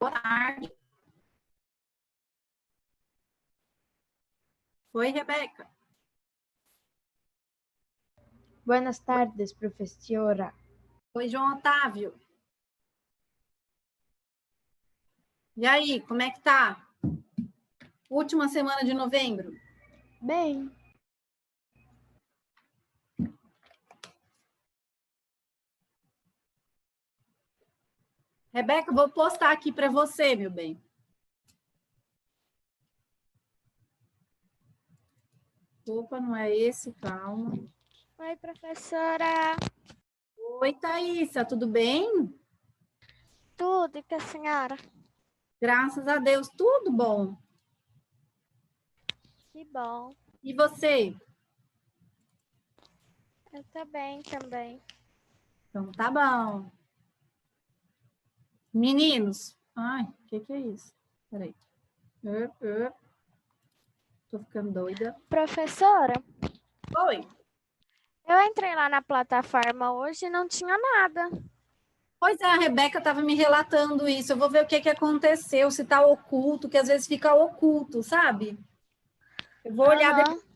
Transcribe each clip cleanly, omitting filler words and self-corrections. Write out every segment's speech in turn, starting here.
Boa tarde. Oi, Rebeca. Buenas tardes, professora. Oi, João Otávio. E aí, como é que tá? Última semana de novembro. Bem, Rebeca, vou postar aqui para você, meu bem. Opa, não é esse, calma. Oi, professora. Oi, Thaísa, tudo bem? Tudo e com a senhora? Graças a Deus, tudo bom. Que bom. E você? Eu tô bem também. Então, tá bom. Meninos, ai, o que é isso? Peraí. Tô ficando doida. Professora, Oi. eu entrei lá na plataforma hoje e não tinha nada. Pois é, a Rebeca estava me relatando isso. Eu vou ver o que aconteceu, se está oculto, que às vezes fica oculto, sabe? Eu vou olhar depois. Aham.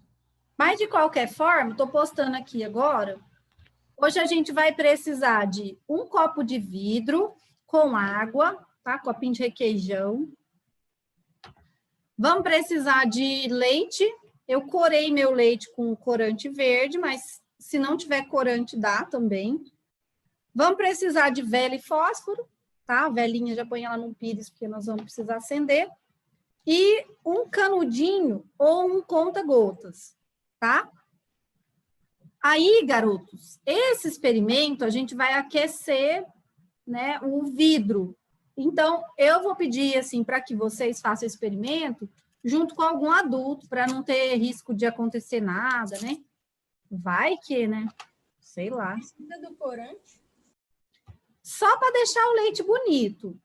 Mas, de qualquer forma, estou postando aqui agora. Hoje a gente vai precisar de um copo de vidro com água, tá? Copinho de requeijão. Vamos precisar de leite. Eu corei meu leite com corante verde, mas se não tiver corante, dá também. Vamos precisar de vela e fósforo, tá? A velinha já põe ela no pires, porque nós vamos precisar acender. E um canudinho ou um conta-gotas, tá? Aí, garotos, esse experimento a gente vai aquecer, né, o vidro. Então, eu vou pedir, assim, para que vocês façam o experimento junto com algum adulto, para não ter risco de acontecer nada, né? Vai que, né? Sei lá. Precisa do corante? Só para deixar o leite bonito.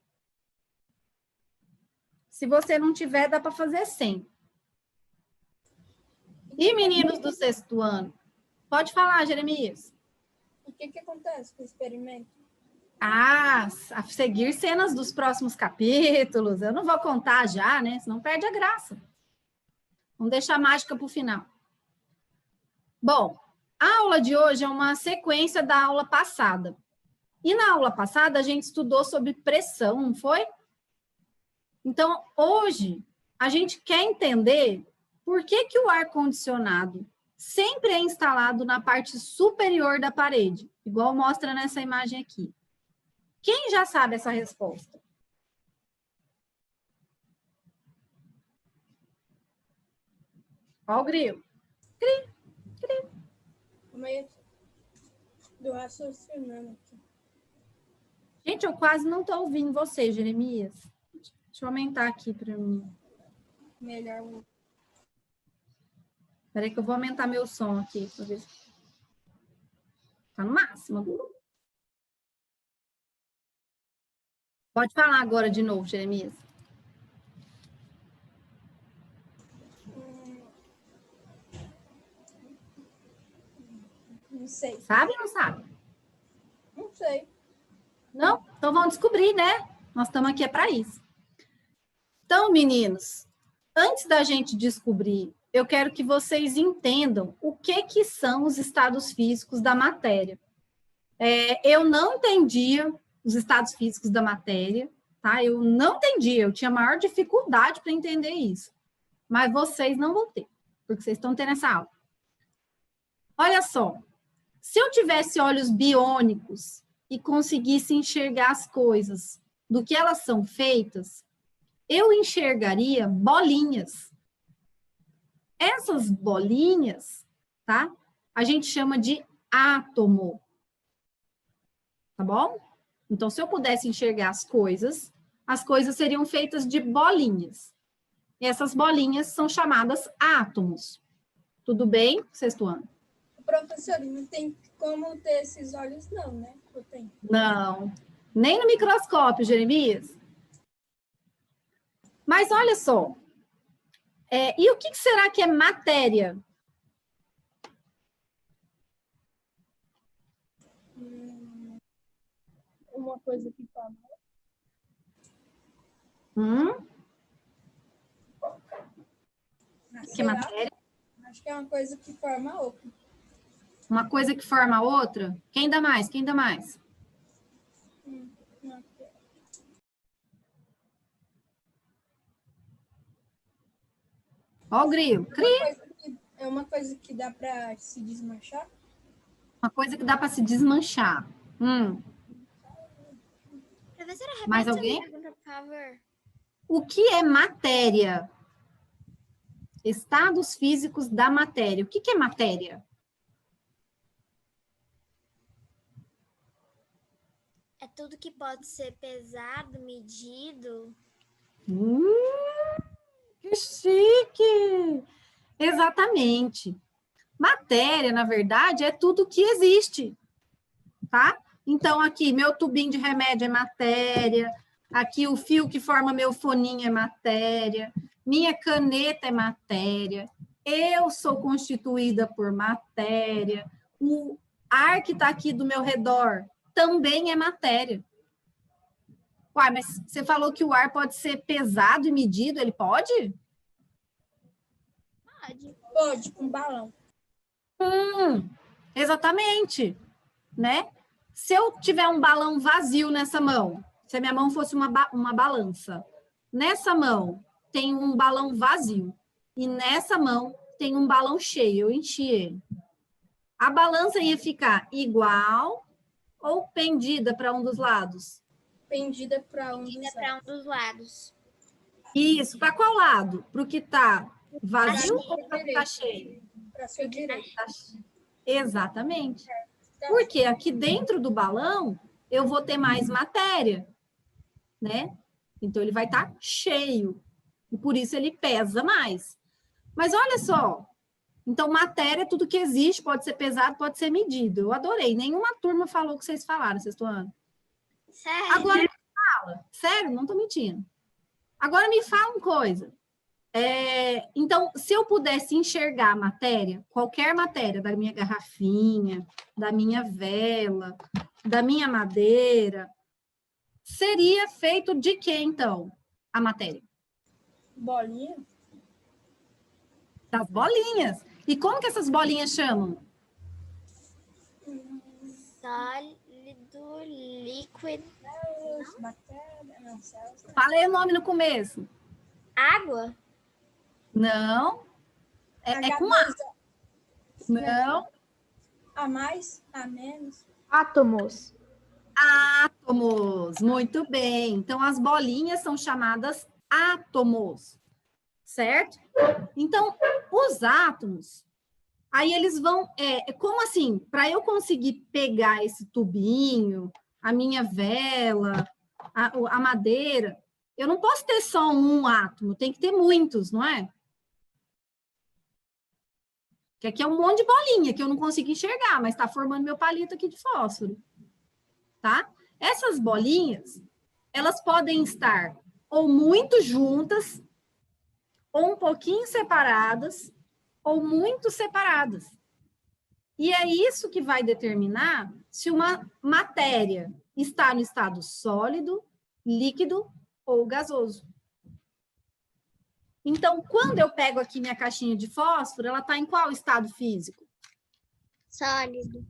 Se você não tiver, dá para fazer sem. E meninos do sexto ano? Pode falar, Jeremias. O que acontece com o experimento? Ah, a seguir cenas dos próximos capítulos. Eu não vou contar já, né? Senão perde a graça. Vamos deixar a mágica para o final. Bom, a aula de hoje é uma sequência da aula passada. E na aula passada a gente estudou sobre pressão, não foi? Então, hoje, a gente quer entender por que o ar-condicionado sempre é instalado na parte superior da parede, igual mostra nessa imagem aqui. Quem já sabe essa resposta? Ó o grilo. Cri, cri. Do raciocinando aqui. Gente, eu quase não estou ouvindo você, Jeremias. Deixa eu aumentar aqui para mim. Melhor. Espera que eu vou aumentar meu som aqui. Para ver se... Tá no máximo. Pode falar agora de novo, Jeremias. Não sei. Sabe ou não sabe? Não sei. Não? Então vamos descobrir, né? Nós estamos aqui para isso. Então, meninos, antes da gente descobrir, eu quero que vocês entendam o que são os estados físicos da matéria. Eu não entendia os estados físicos da matéria, tá? Eu não entendia, eu tinha maior dificuldade para entender isso. Mas vocês não vão ter, porque vocês estão tendo essa aula. Olha só, se eu tivesse olhos biônicos e conseguisse enxergar as coisas do que elas são feitas, eu enxergaria bolinhas. Essas bolinhas, tá? A gente chama de átomo. Tá bom? Então, se eu pudesse enxergar as coisas seriam feitas de bolinhas. E essas bolinhas são chamadas átomos. Tudo bem, sexto ano? Professor, não tem como ter esses olhos, não, né? Eu tenho. Não, nem no microscópio, Jeremias. Mas olha só, e o que será que é matéria? Uma coisa que fala. Que Sei lá, matéria? acho que é uma coisa que forma a outra. Uma coisa que forma a outra? Quem dá mais? Quem dá mais? Não. Ó o grilo. É uma coisa que dá para se desmanchar? Uma coisa que dá para se desmanchar. Professora, Mais repete alguém? a pergunta, por favor. O que é matéria? Estados físicos da matéria. O que é matéria? É tudo que pode ser pesado, medido. Que chique! Exatamente. Matéria, na verdade, é tudo que existe, tá? Então, aqui, meu tubinho de remédio é matéria, aqui o fio que forma meu foninho é matéria, minha caneta é matéria, eu sou constituída por matéria, o ar que está aqui do meu redor também é matéria. Uai, mas você falou que o ar pode ser pesado e medido, ele pode? Pode, com balão. Exatamente, né? Se eu tiver um balão vazio nessa mão, se a minha mão fosse uma balança, nessa mão tem um balão vazio e nessa mão tem um balão cheio, eu enchi ele. A balança ia ficar igual ou pendida para um dos lados? Pendida para um Pendida para um dos lados. Isso, para qual lado? Para o que está vazio Pra ou para o que está cheio? Para sua direita. Exatamente. Porque aqui dentro do balão eu vou ter mais matéria, né? Então ele vai estar cheio e por isso ele pesa mais. Mas olha só, então matéria é tudo que existe, pode ser pesado, pode ser medido. Eu adorei. Nenhuma turma falou o que vocês falaram, sexto ano. Sério? Agora me fala, sério, não estou mentindo. Agora me fala uma coisa. Então, se eu pudesse enxergar a matéria, qualquer matéria, da minha garrafinha, da minha vela, da minha madeira, seria feito de quê, então, a matéria? Bolinha? Das bolinhas. E como que essas bolinhas chamam? Sólido, líquido. Bactéria, não, céus. Falei o nome no começo. Água? Não. É com A. Não. A mais? A menos? Átomos. Átomos. Muito bem. Então, as bolinhas são chamadas átomos. Certo? Então, os átomos, aí eles vão... como assim? Para eu conseguir pegar esse tubinho, a minha vela, a madeira, eu não posso ter só um átomo, tem que ter muitos, não é? Que aqui é um monte de bolinha que eu não consigo enxergar, mas está formando meu palito aqui de fósforo. Tá? Essas bolinhas, elas podem estar ou muito juntas, ou um pouquinho separadas, ou muito separadas. E é isso que vai determinar se uma matéria está no estado sólido, líquido ou gasoso. Então, quando eu pego aqui minha caixinha de fósforo, ela está em qual estado físico? Sólido.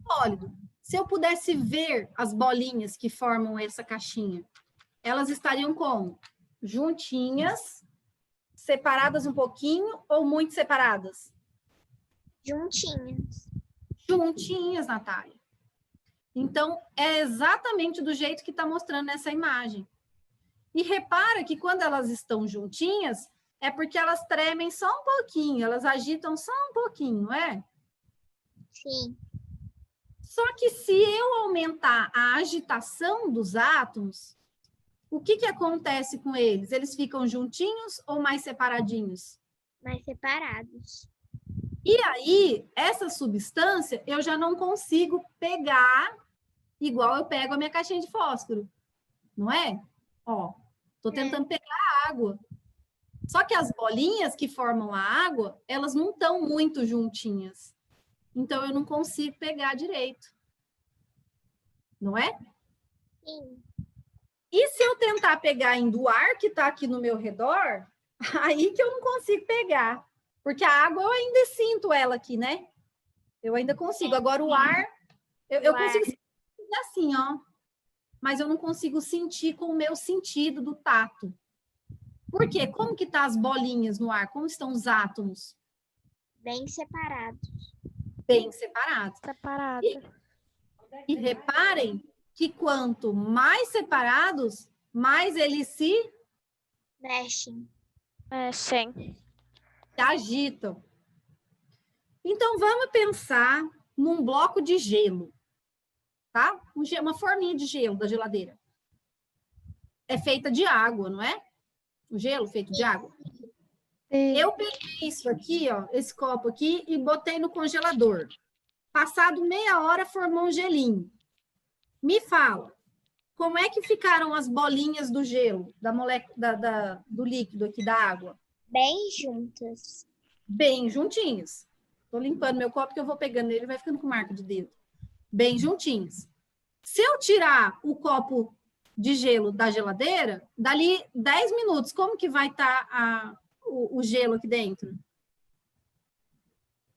Sólido. Se eu pudesse ver as bolinhas que formam essa caixinha, elas estariam como? Juntinhas, separadas um pouquinho ou muito separadas? Juntinhas. Juntinhas, Natália. Então, é exatamente do jeito que está mostrando nessa imagem. E repara que quando elas estão juntinhas, é porque elas tremem só um pouquinho, elas agitam só um pouquinho, não é? Sim. Só que se eu aumentar a agitação dos átomos, o que acontece com eles? Eles ficam juntinhos ou mais separadinhos? Mais separados. E aí, essa substância, eu já não consigo pegar igual eu pego a minha caixinha de fósforo, não é? Ó, tô tentando pegar a água. Só que as bolinhas que formam a água, elas não estão muito juntinhas. Então, eu não consigo pegar direito. Não é? Sim. E se eu tentar pegar ainda o ar que está aqui no meu redor, aí que eu não consigo pegar. Porque a água eu ainda sinto ela aqui, né? Eu ainda consigo. Agora o ar, eu consigo sentir assim, ó. Mas eu não consigo sentir com o meu sentido do tato. Por quê? Como que tá as bolinhas no ar? Como estão os átomos? Bem separados. Bem separados. Separado. E reparem que quanto mais separados, mais eles se Mexem. Sim. agitam. Então, vamos pensar num bloco de gelo, tá? Uma forminha de gelo da geladeira. É feita de água, não é? O gelo feito de água. Sim. Eu peguei isso aqui, ó, esse copo aqui, e botei no congelador. Passado meia hora, formou um gelinho. Me fala, como é que ficaram as bolinhas do gelo, do líquido aqui da água? Bem juntas. Bem juntinhos. Estou limpando meu copo que eu vou pegando ele e vai ficando com marca de dedo. Bem juntinhos. Se eu tirar o copo de gelo da geladeira, dali 10 minutos, como que vai estar o gelo aqui dentro?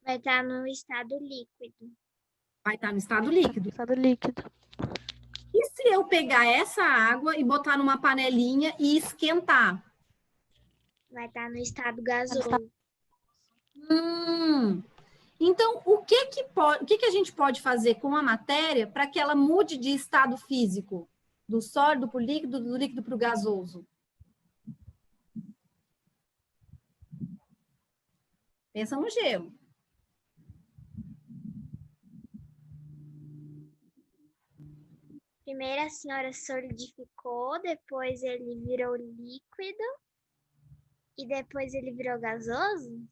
Vai estar no estado líquido. Vai estar no estado líquido. Estado líquido. E se eu pegar essa água e botar numa panelinha e esquentar? Vai estar no estado gasoso. Então, o que a gente pode fazer com a matéria para que ela mude de estado físico? Do sólido para o líquido, do líquido para o gasoso? Pensa no gelo. Primeiro a senhora solidificou, depois ele virou líquido e depois ele virou gasoso?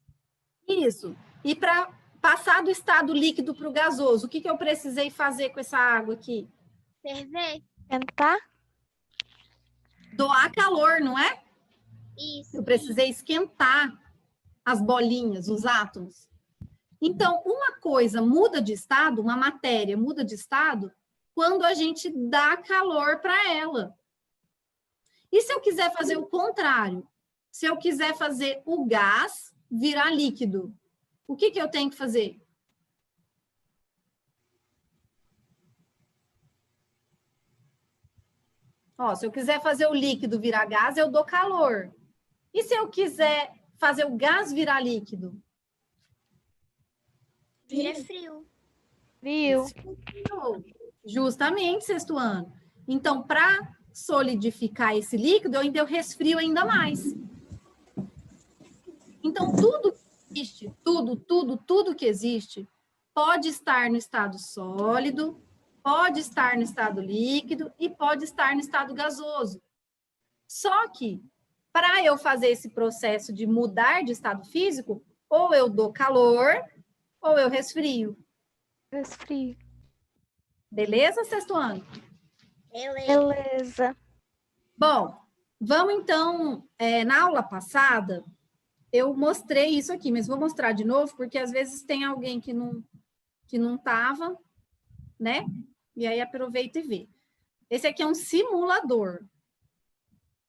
Isso. E para passar do estado líquido para o gasoso, o que eu precisei fazer com essa água aqui? Ferver? Tentar? Doar calor, não é? Isso. Eu precisei esquentar as bolinhas, os átomos. Então, uma coisa muda de estado, uma matéria muda de estado, quando a gente dá calor para ela. E se eu quiser fazer o contrário? Se eu quiser fazer o gás virar líquido, o que eu tenho que fazer? Ó, se eu quiser fazer o líquido virar gás, eu dou calor. E se eu quiser fazer o gás virar líquido? Vira frio. Frio. Justamente, sexto ano. Então, para solidificar esse líquido, eu resfrio ainda mais. Então, tudo que existe, tudo que existe, pode estar no estado sólido, pode estar no estado líquido e pode estar no estado gasoso. Só que, para eu fazer esse processo de mudar de estado físico, ou eu dou calor, ou eu resfrio. Resfrio. Beleza, sexto ano? Beleza. Bom, vamos então, na aula passada, eu mostrei isso aqui, mas vou mostrar de novo, porque às vezes tem alguém que não estava, né? E aí aproveita e vê. Esse aqui é um simulador.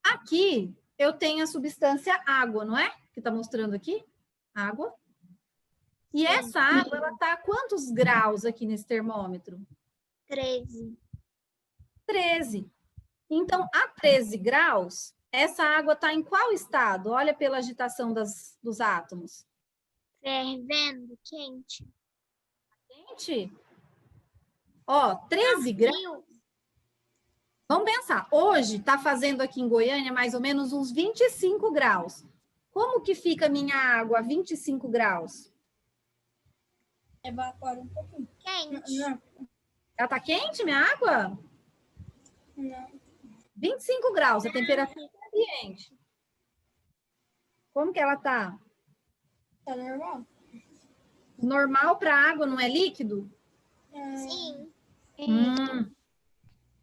Aqui eu tenho a substância água, não é? Que está mostrando aqui? Água. E essa água, ela está a quantos graus aqui nesse termômetro? 13. 13. Então, a 13 graus, essa água está em qual estado? Olha pela agitação dos átomos. Fervendo, quente. Quente? Ó, 13 graus. Frio. Vamos pensar, hoje está fazendo aqui em Goiânia mais ou menos uns 25 graus. Como que fica a minha água a 25 graus? Evapora um pouquinho. Quente. Não, Ela está quente, minha água? não. 25 graus, a temperatura ambiente. Como que ela está? Tá normal? Normal para a água, não é líquido? Sim.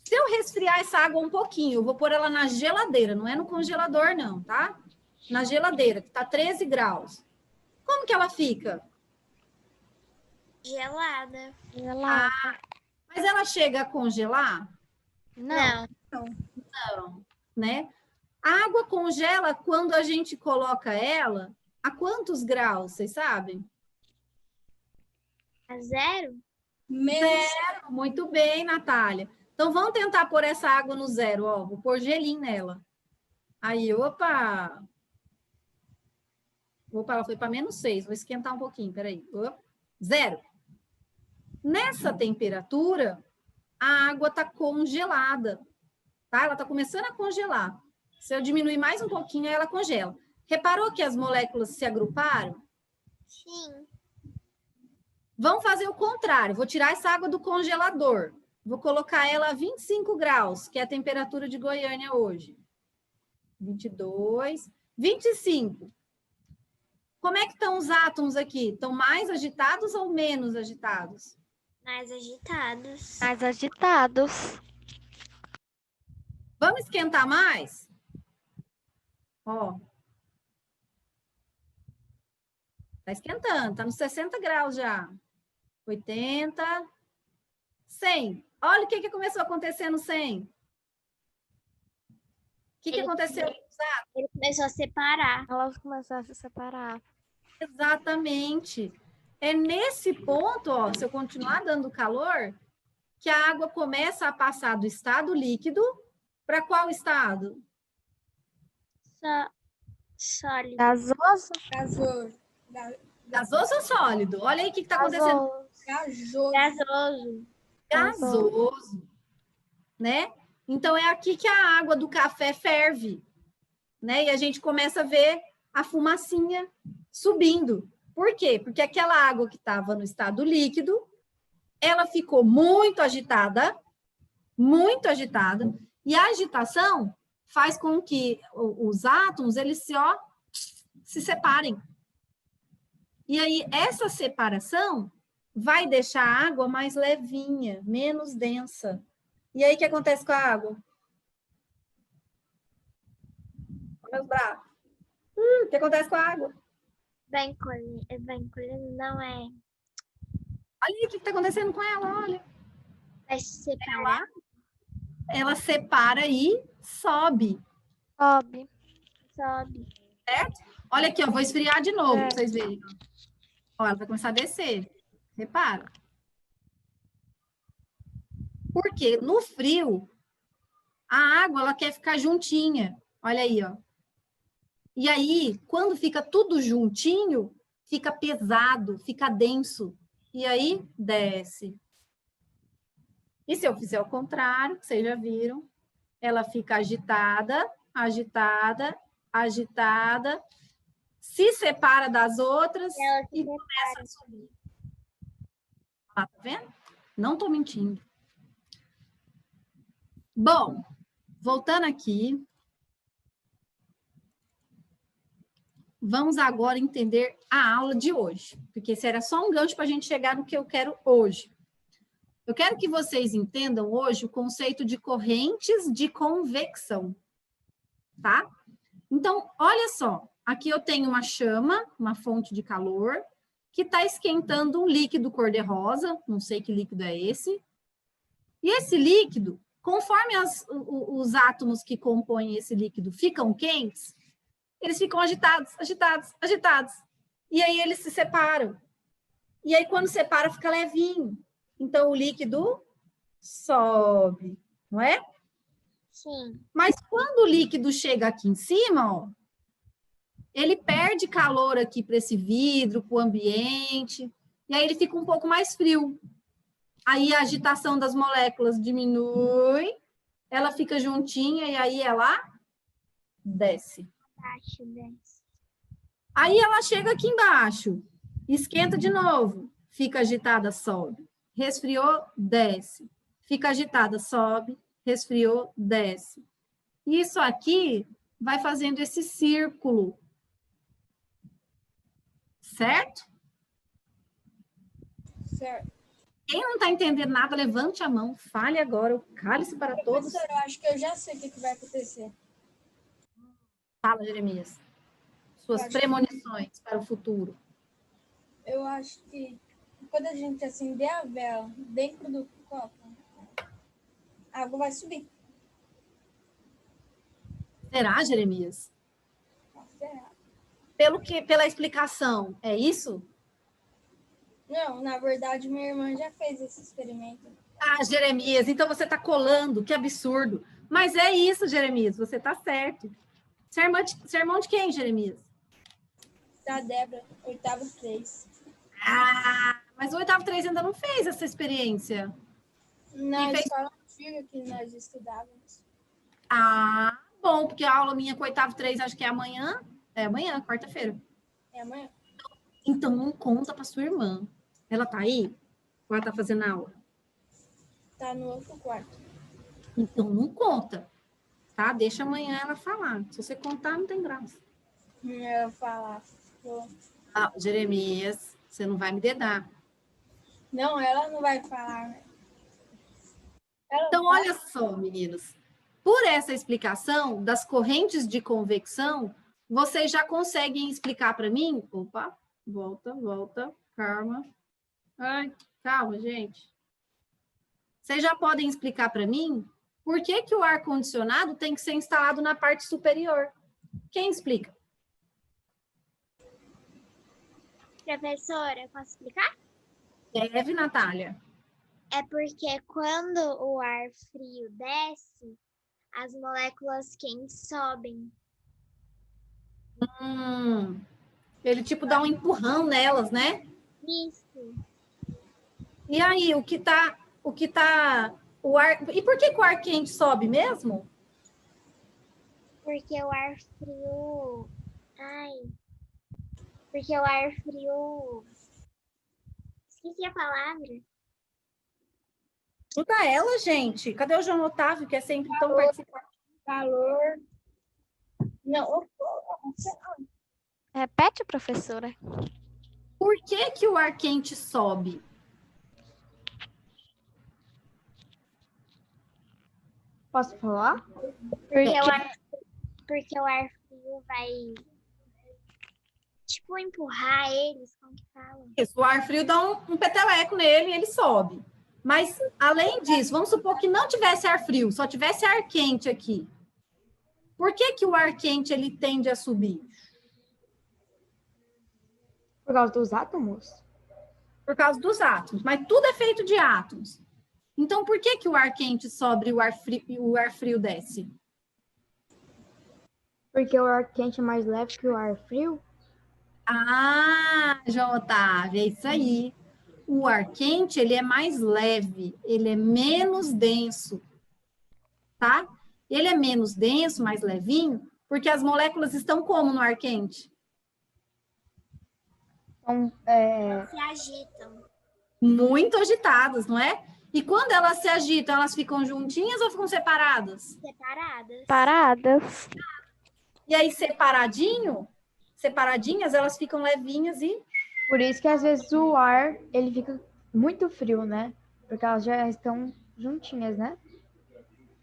Se eu resfriar essa água um pouquinho, eu vou pôr ela na geladeira, não é no congelador não, tá? Na geladeira, que tá 13 graus. Como que ela fica? Gelada. Gelado. Mas ela chega a congelar? Não. Não, né? A água congela quando a gente coloca ela a quantos graus, vocês sabem? A 0? Menos Muito bem, Natália. Então, vamos tentar pôr essa água no 0, ó. Vou pôr gelinho nela. Aí, opa! Opa, ela foi para -6. Vou esquentar um pouquinho, peraí. Opa. 0. Nessa temperatura, a água está congelada, tá? Ela está começando a congelar. Se eu diminuir mais um pouquinho, ela congela. Reparou que as moléculas se agruparam? Sim. Vamos fazer o contrário. Vou tirar essa água do congelador. Vou colocar ela a 25 graus, que é a temperatura de Goiânia hoje. 22, 25. Como é que estão os átomos aqui? Estão mais agitados ou menos agitados? Mais agitados. Mais agitados. Vamos esquentar mais? Ó. Tá esquentando, tá nos 60 graus já. 80, 100. Olha o que começou a acontecer no 100. O que aconteceu? Ele começou a separar. Elas começaram a se separar. Exatamente. É nesse ponto, ó, se eu continuar dando calor, que a água começa a passar do estado líquido para qual estado? Sólido. Gasoso? gasoso. Gasoso ou sólido? Olha aí o que está acontecendo. Gasoso. Gasoso. Gasoso, né? Então é aqui que a água do café ferve, né? E a gente começa a ver a fumacinha subindo. Por quê? Porque aquela água que estava no estado líquido, ela ficou muito agitada, e a agitação faz com que os átomos eles se separem. E aí essa separação vai deixar a água mais levinha, menos densa. E aí o que acontece com a água? Olha meus braços. O que acontece com a água? Vai encolhendo, não é. Olha aí o que está acontecendo com ela, olha. Vai se separar. Ela separa e sobe. Sobe. Certo? Olha aqui, ó, vou esfriar de novo, É. para vocês verem. Ó, ela vai começar a descer. Repara. Porque no frio, a água ela quer ficar juntinha. Olha aí, ó. E aí, quando fica tudo juntinho, fica pesado, fica denso. E aí, desce. E se eu fizer o contrário, que vocês já viram, ela fica agitada, se separa das outras e começa a subir. Ah, tá vendo? Não estou mentindo. Bom, voltando aqui, vamos agora entender a aula de hoje, porque esse era só um gancho para a gente chegar no que eu quero hoje. Eu quero que vocês entendam hoje o conceito de correntes de convecção, tá? Então, olha só, aqui eu tenho uma chama, uma fonte de calor, que está esquentando um líquido cor-de-rosa, não sei que líquido é esse, e esse líquido, conforme os átomos que compõem esse líquido ficam quentes, eles ficam agitados. E aí eles se separam. E aí quando separa, fica levinho. Então o líquido sobe, não é? Sim. Mas quando o líquido chega aqui em cima, ó, ele perde calor aqui para esse vidro, para o ambiente, e aí ele fica um pouco mais frio. Aí a agitação das moléculas diminui, ela fica juntinha e aí ela desce. Baixo, desce. Aí ela chega aqui embaixo, esquenta de novo, fica agitada, sobe. Resfriou, desce. Fica agitada, sobe. Resfriou, desce. Isso aqui vai fazendo esse círculo. Certo? Certo. Quem não está entendendo nada, levante a mão, fale agora, o cálice para todos. Professora, eu acho que eu já sei o que vai acontecer. Fala, Jeremias. Suas premonições para o futuro. Eu acho que quando a gente acender a vela dentro do copo, a água vai subir. Será, Jeremias? Será? Pela explicação, é isso? Não, na verdade, minha irmã já fez esse experimento. Ah, Jeremias, então você está colando, que absurdo. Mas é isso, Jeremias, você está certo. Você é irmão de quem, Jeremias? Da Débora, oitavo 3. Ah, mas o oitavo 3 ainda não fez essa experiência. Na E fez- escola antiga que nós estudávamos. Ah, bom, porque a aula minha com o oitavo 3 acho que é amanhã. É amanhã, quarta-feira. É amanhã. Então não conta para sua irmã. Ela tá aí? Ou ela tá fazendo aula? Tá no outro quarto. Então não conta, tá? Deixa amanhã ela falar. Se você contar, não tem graça. Ela falar. Ah, Jeremias, você não vai me dedar. Não, ela não vai falar, né? Ela Então, vai. olha só, meninos. Por essa explicação das correntes de convecção, vocês já conseguem explicar para mim? Opa, volta, calma. Ai, calma, gente. Vocês já podem explicar para mim por que que o ar-condicionado tem que ser instalado na parte superior? Quem explica? Professora, posso explicar? Deve, Natália. É porque quando o ar frio desce, as moléculas quentes sobem. Ele tipo dá um empurrão nelas, né? Isso. E aí, o ar, e por que que o ar quente sobe mesmo? Porque o ar frio. Porque o ar frio. Esqueci a palavra. Ajuda ela, gente. Cadê o João Otávio, que é sempre tão participante? Calor. Não, Repete, professora. Por que que o ar quente sobe? Posso falar? Porque o ar frio vai. Tipo, empurrar eles, como que fala? Isso, o ar frio dá um peteleco nele e ele sobe. Mas, além disso, vamos supor que não tivesse ar frio, só tivesse ar quente aqui. Por que que o ar quente ele tende a subir? Por causa dos átomos? Por causa dos átomos. Mas tudo é feito de átomos. Então, por que que o ar quente sobe e o ar frio desce? Porque o ar quente é mais leve que o ar frio? Ah, João Otávio, é isso aí. O ar quente, ele é mais leve, ele é menos denso, tá? Ele é menos denso, mais levinho, porque as moléculas estão como no ar quente? Então, Se agitam. Muito agitadas, não é? E quando elas se agitam, elas ficam juntinhas ou ficam separadas? Separadas. Paradas. E aí, separadinhas, elas ficam levinhas e... por isso que às vezes o ar ele fica muito frio, né? Porque elas já estão juntinhas, né?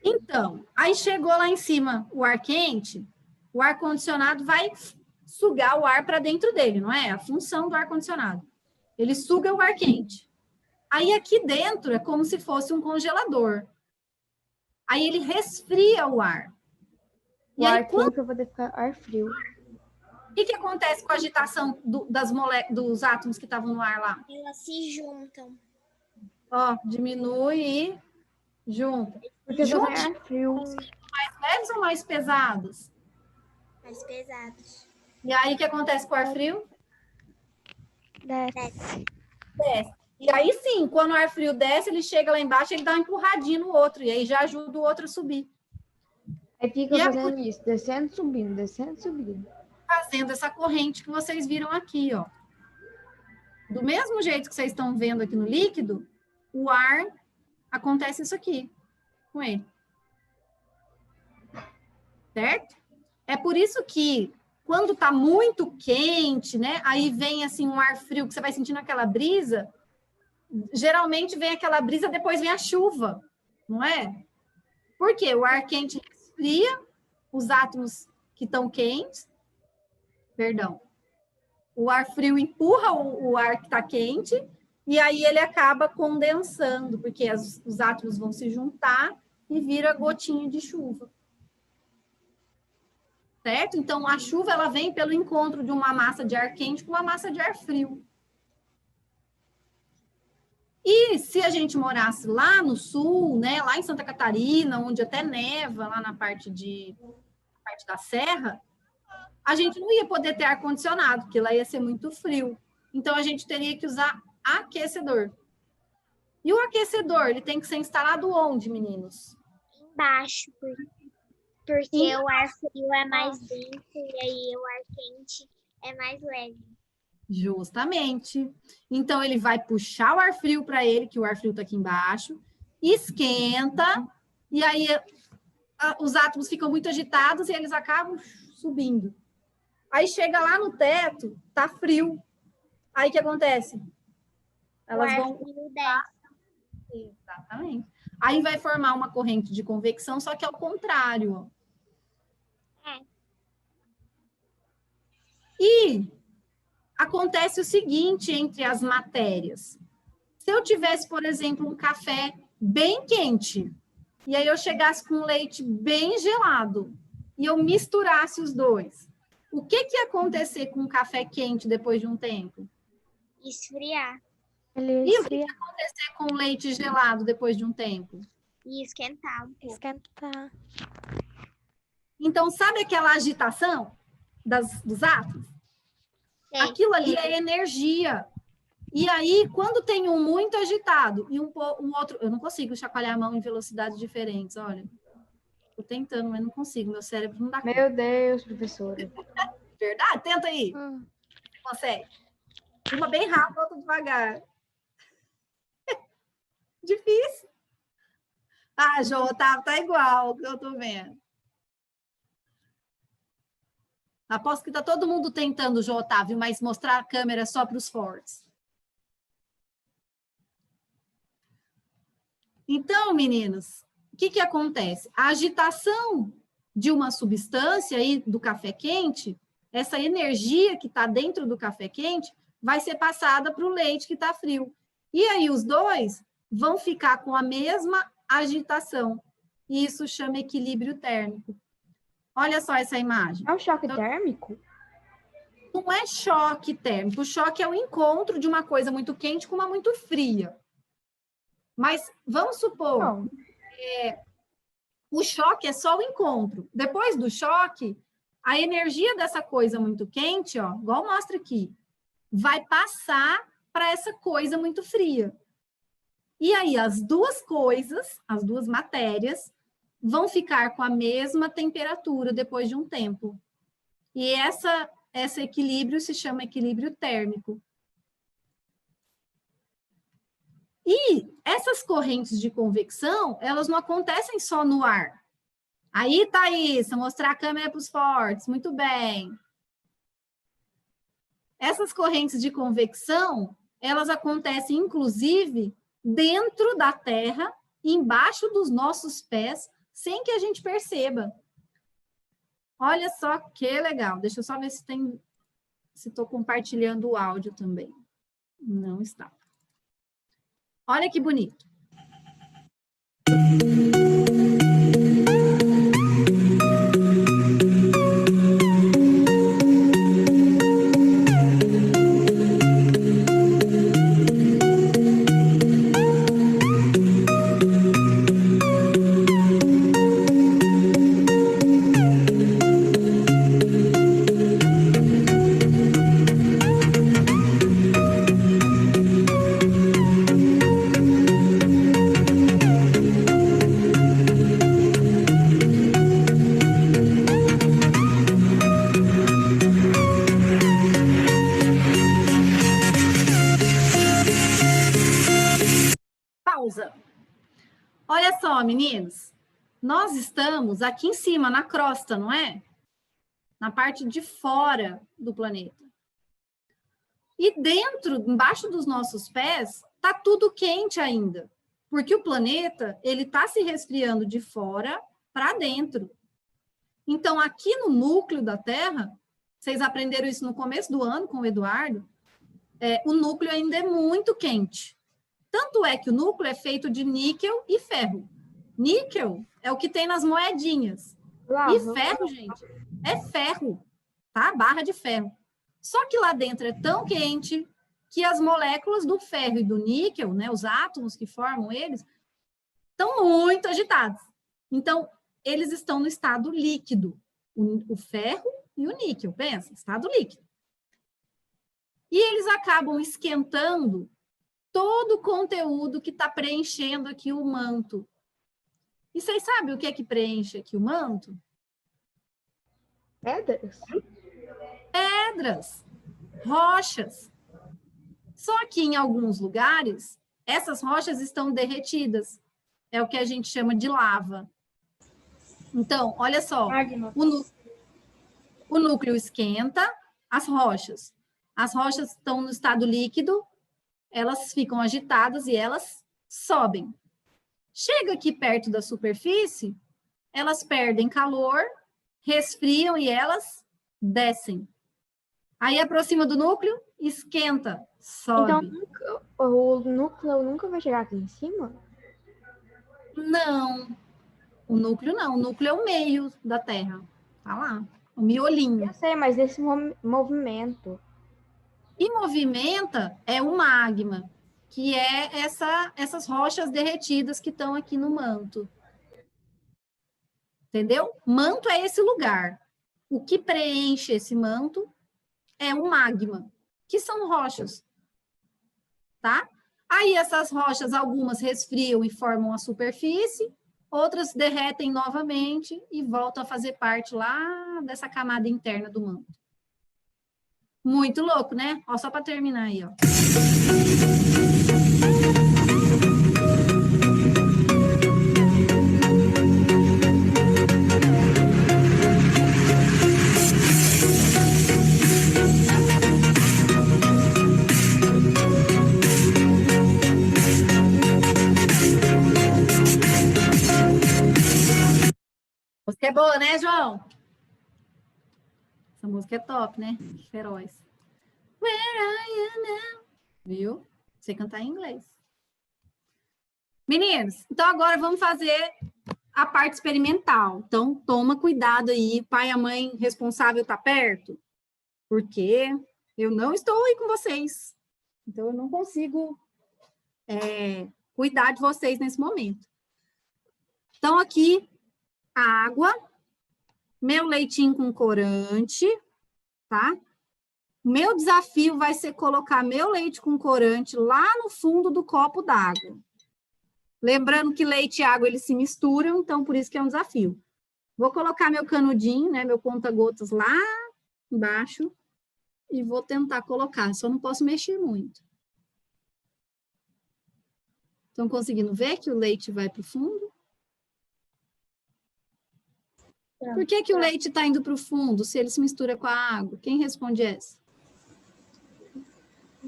Então, aí chegou lá em cima o ar quente, o ar-condicionado vai sugar o ar para dentro dele, não é? A função do ar-condicionado. Ele suga o ar quente. Aí aqui dentro é como se fosse um congelador. Aí ele resfria o ar. O E aí, ar quente vai poder ficar ar frio. o que acontece com a agitação dos átomos que estavam no ar lá? Elas se juntam. Ó, diminui e junta. Porque Juntos, também é ar frio. leves ou mais pesados? Mais pesados. E aí, o que acontece com o ar frio? Desce. Desce. E aí sim, quando o ar frio desce, ele chega lá embaixo, ele dá uma empurradinha no outro, e aí já ajuda o outro a subir. Aí fica E é fazendo isso, descendo, subindo. Fazendo essa corrente que vocês viram aqui, ó. Do mesmo jeito que vocês estão vendo aqui no líquido, o ar acontece isso aqui com ele. Certo? É por isso que quando está muito quente, né? Aí vem assim um ar frio que você vai sentindo aquela brisa. Geralmente vem aquela brisa, depois vem a chuva, não é? Por quê? O ar quente resfria os átomos que estão quentes. Perdão. O ar frio empurra o ar que está quente e aí ele acaba condensando, porque os átomos vão se juntar e vira gotinha de chuva. certo? Então, a chuva, ela vem pelo encontro de uma massa de ar quente com uma massa de ar frio. E se a gente morasse lá no sul, né, lá em Santa Catarina, onde até neva, lá na parte da serra, a gente não ia poder ter ar-condicionado, porque lá ia ser muito frio. Então, a gente teria que usar aquecedor. E o aquecedor, ele tem que ser instalado onde, meninos? Embaixo, porque o ar frio é mais denso e aí o ar quente é mais leve. Justamente. Então, ele vai puxar o ar frio para ele, que o ar frio está aqui embaixo, esquenta, e aí os átomos ficam muito agitados e eles acabam subindo. Aí chega lá no teto, tá frio. Aí o que acontece? Elas o ar vão... frio desce. Exatamente. Aí vai formar uma corrente de convecção, só que ao contrário. É. E acontece o seguinte entre as matérias. Se eu tivesse, por exemplo, um café bem quente, e aí eu chegasse com leite bem gelado, e eu misturasse os dois, o que ia acontecer com o café quente depois de um tempo? Esfriar E o que ia acontecer com o leite gelado depois de um tempo? e esquentar um pouco. Esquentar. Então, sabe aquela agitação dos átomos? Sei. Aquilo ali é energia. E aí, quando tem um muito agitado e um outro... Eu não consigo chacoalhar a mão em velocidades diferentes, olha. Estou tentando, mas não consigo. Meu cérebro não dá conta. Meu Deus, professora. Verdade? Tenta aí. Você consegue. Uma bem rápida, outra devagar. Difícil. Ah, João Otávio, tá igual o que eu tô vendo. Aposto que tá todo mundo tentando, João Otávio, mas mostrar a câmera só para os fortes. Então, meninos, o que acontece? A agitação de uma substância aí do café quente, essa energia que está dentro do café quente, vai ser passada para o leite que está frio. E aí os dois vão ficar com a mesma agitação. E isso chama equilíbrio térmico. Olha só essa imagem. É um choque térmico? Não é choque térmico. O choque é o encontro de uma coisa muito quente com uma muito fria. Mas vamos supor, o choque é só o encontro. Depois do choque, a energia dessa coisa muito quente, ó, igual mostra aqui, vai passar para essa coisa muito fria. E aí as duas coisas, as duas matérias, vão ficar com a mesma temperatura depois de um tempo. E esse equilíbrio se chama equilíbrio térmico. E essas correntes de convecção, elas não acontecem só no ar. Aí, Thaís, mostrar a câmera para os fortes, muito bem. Essas correntes de convecção, elas acontecem, inclusive, dentro da Terra, embaixo dos nossos pés, sem que a gente perceba. Olha só que legal. Deixa eu só ver se estou compartilhando o áudio também. Não está. Olha que bonito. Pausa. Olha só, meninos. Nós estamos aqui em cima, na crosta, não é? Na parte de fora do planeta. E dentro, embaixo dos nossos pés, tá tudo quente ainda. Porque o planeta, ele está se resfriando de fora para dentro. Então, aqui no núcleo da Terra, vocês aprenderam isso no começo do ano com o Eduardo, o núcleo ainda é muito quente. Tanto é que o núcleo é feito de níquel e ferro. Níquel é o que tem nas moedinhas. E ferro, gente, é ferro, tá? Barra de ferro. Só que lá dentro é tão quente que as moléculas do ferro e do níquel, né, os átomos que formam eles, estão muito agitados. Então, eles estão no estado líquido. O ferro e o níquel, pensa, estado líquido. E eles acabam esquentando todo o conteúdo que está preenchendo aqui o manto. E vocês sabem o que é que preenche aqui o manto? Pedras? Pedras, rochas. Só que em alguns lugares, essas rochas estão derretidas. É o que a gente chama de lava. Então, olha só, o núcleo esquenta as rochas. As rochas estão no estado líquido, elas ficam agitadas e elas sobem. Chega aqui perto da superfície, elas perdem calor, resfriam e elas descem. Aí aproxima do núcleo, esquenta, sobe. Então, o núcleo nunca vai chegar aqui em cima? Não, o núcleo não. O núcleo é o meio da Terra. Tá lá, o miolinho. Eu sei, mas nesse movimento. E movimenta é o magma, que é essas rochas derretidas que estão aqui no manto. Entendeu? Manto é esse lugar. O que preenche esse manto é o magma, que são rochas. Tá? Aí essas rochas, algumas resfriam e formam a superfície, outras derretem novamente e voltam a fazer parte lá dessa camada interna do manto. Muito louco, né? Ó, só para terminar aí, ó. Música é boa, né, João? Essa música é top, né? Feroz. Where are you now? Viu? Sei cantar em inglês. Meninos, então agora vamos fazer a parte experimental. Então, toma cuidado aí. Pai e a mãe responsável tá perto? Porque eu não estou aí com vocês. Então, eu não consigo cuidar de vocês nesse momento. Então, aqui, a água, meu leitinho com corante, tá? Meu desafio vai ser colocar meu leite com corante lá no fundo do copo d'água. Lembrando que leite e água, eles se misturam, então por isso que é um desafio. Vou colocar meu canudinho, né, meu conta-gotas lá embaixo e vou tentar colocar, só não posso mexer muito. Estão conseguindo ver que o leite vai para o fundo? Por que que o leite está indo para o fundo se ele se mistura com a água? Quem responde essa?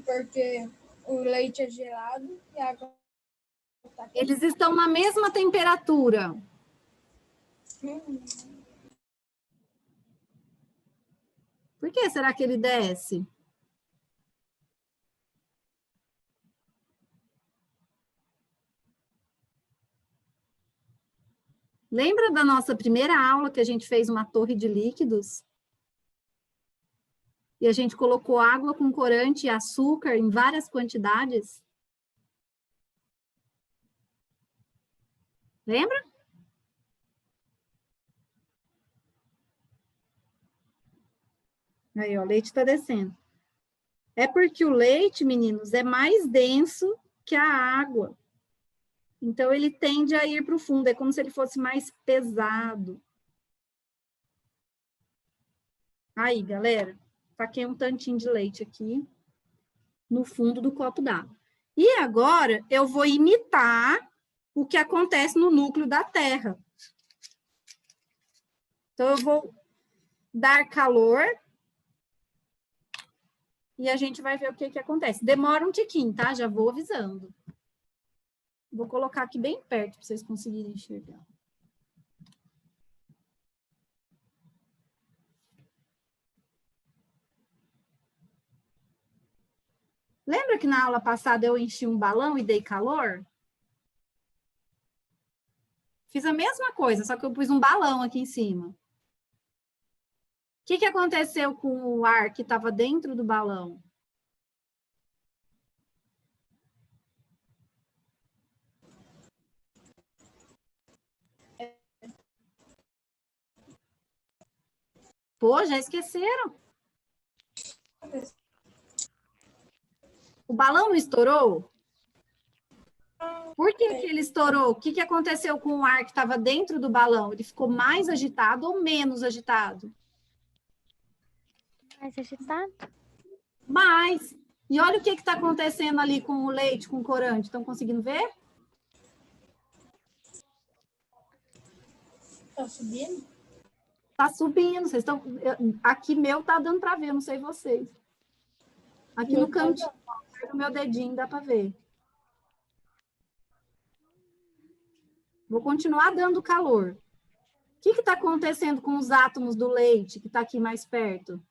Porque o leite é gelado e a água tá quente. Eles estão na mesma temperatura. Por que será que ele desce? Lembra da nossa primeira aula que a gente fez uma torre de líquidos? E a gente colocou água com corante e açúcar em várias quantidades? Lembra? Aí, ó, o leite está descendo. É porque o leite, meninos, é mais denso que a água. Então, ele tende a ir para o fundo. É como se ele fosse mais pesado. Aí, galera, taquei um tantinho de leite aqui no fundo do copo d'água. E agora, eu vou imitar o que acontece no núcleo da Terra. Então, eu vou dar calor e a gente vai ver o que acontece. Demora um tiquinho, tá? Já vou avisando. Vou colocar aqui bem perto para vocês conseguirem enxergar. Lembra que na aula passada eu enchi um balão e dei calor? Fiz a mesma coisa, só que eu pus um balão aqui em cima. que aconteceu com o ar que estava dentro do balão? Pô, já esqueceram? O balão não estourou? Por que ele estourou? O que aconteceu com o ar que estava dentro do balão? Ele ficou mais agitado ou menos agitado? Mais agitado? Mais. E olha o que está acontecendo ali com o leite, com o corante. Estão conseguindo ver? Tá subindo? Tá subindo. Vocês estão. Aqui meu tá dando para ver, não sei vocês. Aqui no cantinho, no meu dedinho dá para ver. Vou continuar dando calor. O que está acontecendo com os átomos do leite que está aqui mais perto?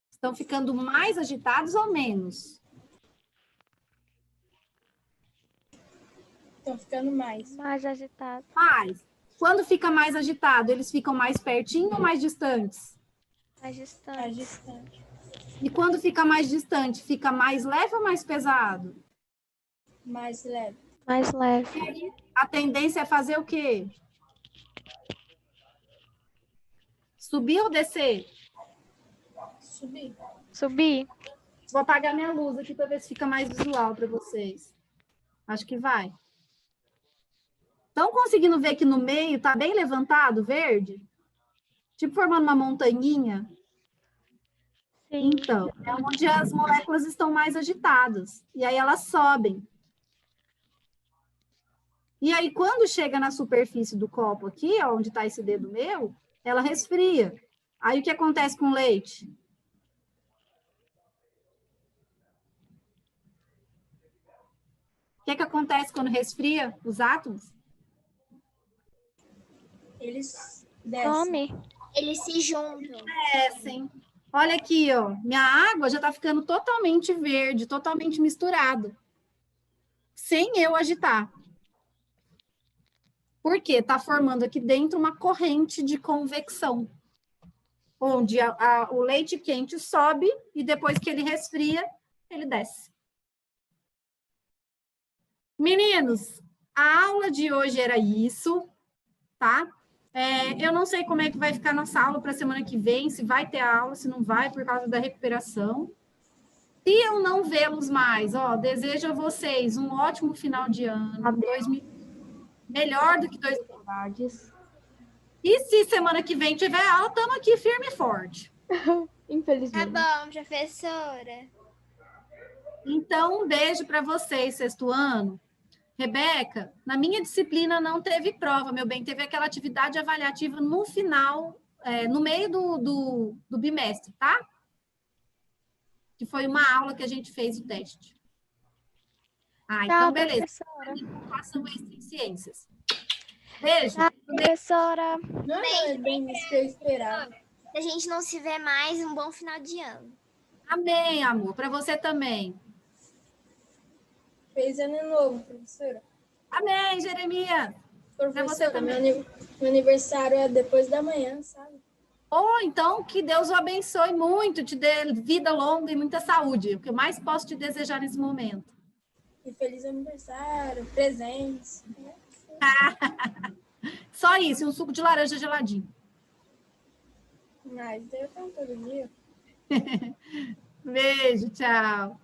Estão ficando mais agitados ou menos? Estão ficando mais. Mais agitado. Mais. Quando fica mais agitado, eles ficam mais pertinho ou mais distantes? Mais Tá distante. distante. E quando fica mais distante, fica mais leve ou mais pesado? Mais leve. Mais leve. A tendência é fazer o quê? Subir ou descer? Subir. Subir. Vou apagar minha luz aqui para ver se fica mais visual para vocês. Acho que vai. Estão conseguindo ver que no meio está bem levantado, verde? Tipo formando uma montanhinha? Sim. Então, é onde as moléculas estão mais agitadas. E aí elas sobem. E aí, quando chega na superfície do copo aqui, ó, onde está esse dedo meu, ela resfria. Aí, o que acontece com o leite? O que acontece quando resfria os átomos? Eles descem. Come. Eles se juntam. Descem. Olha aqui, ó. Minha água já está ficando totalmente verde, totalmente misturada. Sem eu agitar. Por quê? Está formando aqui dentro uma corrente de convecção. Onde o leite quente sobe e depois que ele resfria, ele desce. Meninos, a aula de hoje era isso, tá? Eu não sei como é que vai ficar nossa aula para a semana que vem, se vai ter aula, se não vai, por causa da recuperação. Se eu não vê-los mais, ó, desejo a vocês um ótimo final de ano, melhor do que 2000. E se semana que vem tiver aula, estamos aqui firme e forte. Tá Infelizmente. bom, professora. Então, um beijo para vocês, sexto ano. Rebeca, na minha disciplina não teve prova, meu bem, teve aquela atividade avaliativa no final, no meio do bimestre, tá? Que foi uma aula que a gente fez o teste. Então, beleza. Professora. Façam isso em ciências. Beijo. Tchau, professora. Não é bem isso que eu esperava. Se a gente não se vê mais, um bom final de ano. Amém, amor. Para você também. Feliz ano novo, professora. Amém, Jeremias. Professora, também. meu aniversário é depois da manhã, sabe? Ou então, que Deus o abençoe muito, te dê vida longa e muita saúde. O que eu mais posso te desejar nesse momento. E feliz aniversário, presentes. Né? Só isso, e um suco de laranja geladinho. Mas eu tomo todo dia. Beijo, tchau.